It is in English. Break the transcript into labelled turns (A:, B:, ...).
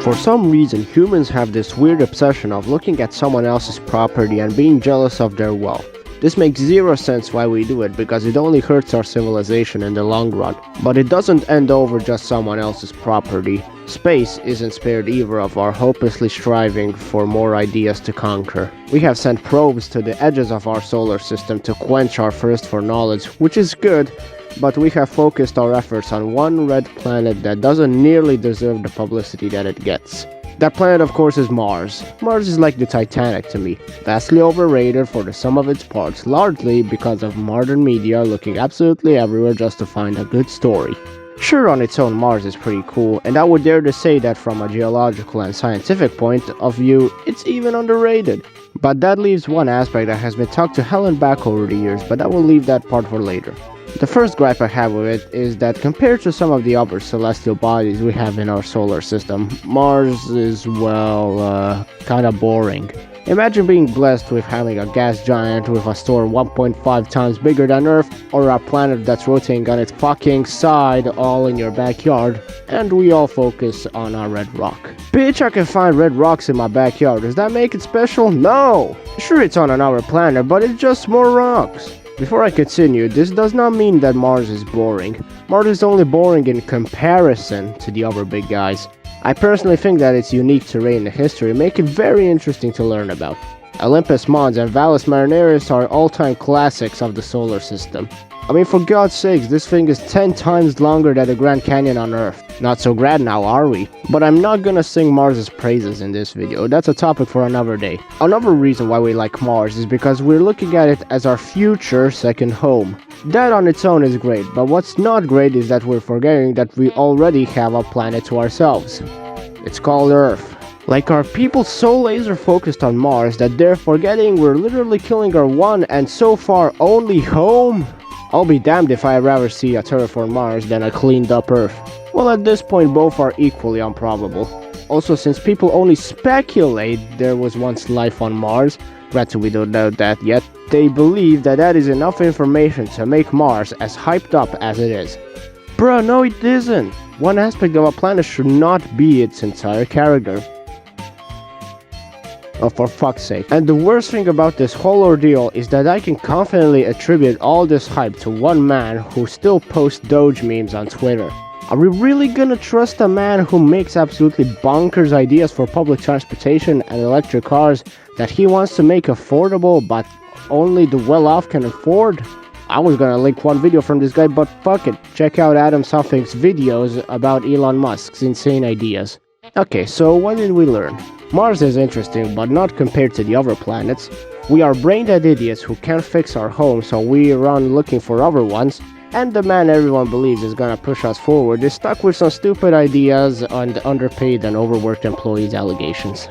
A: For some reason, humans have this weird obsession of looking at someone else's property and being jealous of their wealth. This makes zero sense why we do it, because it only hurts our civilization in the long run. But it doesn't end over just someone else's property. Space isn't spared either of our hopelessly striving for more ideas to conquer. We have sent probes to the edges of our solar system to quench our thirst for knowledge, which is good, but we have focused our efforts on one red planet that doesn't nearly deserve the publicity that it gets. That planet, of course, is Mars. Mars is like the Titanic to me, vastly overrated for the sum of its parts, largely because of modern media looking absolutely everywhere just to find a good story. Sure, on its own, Mars is pretty cool, and I would dare to say that from a geological and scientific point of view, it's even underrated. But that leaves one aspect that has been talked to hell and back over the years, but I will leave that part for later. The first gripe I have with it is that compared to some of the other celestial bodies we have in our solar system, Mars is, well, kinda boring. Imagine being blessed with having a gas giant with a storm 1.5 times bigger than Earth, or a planet that's rotating on its fucking side all in your backyard, and we all focus on our red rock. Bitch, I can find red rocks in my backyard. Does that make it special? No! Sure, it's on another planet, but it's just more rocks. Before I continue, this does not mean that Mars is boring. Mars is only boring in comparison to the other big guys. I personally think that its unique terrain and history make it very interesting to learn about. Olympus Mons and Valles Marineris are all-time classics of the solar system. I mean, for God's sakes, this thing is 10 times longer than the Grand Canyon on Earth. Not so grand now, are we? But I'm not gonna sing Mars's praises in this video, that's a topic for another day. Another reason why we like Mars is because we're looking at it as our future second home. That on its own is great, but what's not great is that we're forgetting that we already have a planet to ourselves. It's called Earth. Like, are people so laser focused on Mars that they're forgetting we're literally killing our one and so far only home? I'll be damned if I'd rather see a terraformed Mars than a cleaned up Earth. Well, at this point both are equally improbable. Also, since people only speculate there was once life on Mars, granted we don't know that yet, they believe that that is enough information to make Mars as hyped up as it is. Bruh, no it isn't! One aspect of a planet should not be its entire character. Oh, for fuck's sake. And the worst thing about this whole ordeal is that I can confidently attribute all this hype to one man who still posts Doge memes on Twitter. Are we really gonna trust a man who makes absolutely bonkers ideas for public transportation and electric cars that he wants to make affordable but only the well-off can afford? I was gonna link one video from this guy, but fuck it. Check out Adam Suffolk's videos about Elon Musk's insane ideas. Okay, so what did we learn? Mars is interesting, but not compared to the other planets. We are brain-dead idiots who can't fix our home, so we run looking for other ones. And the man everyone believes is gonna push us forward is stuck with some stupid ideas and underpaid and overworked employees' allegations.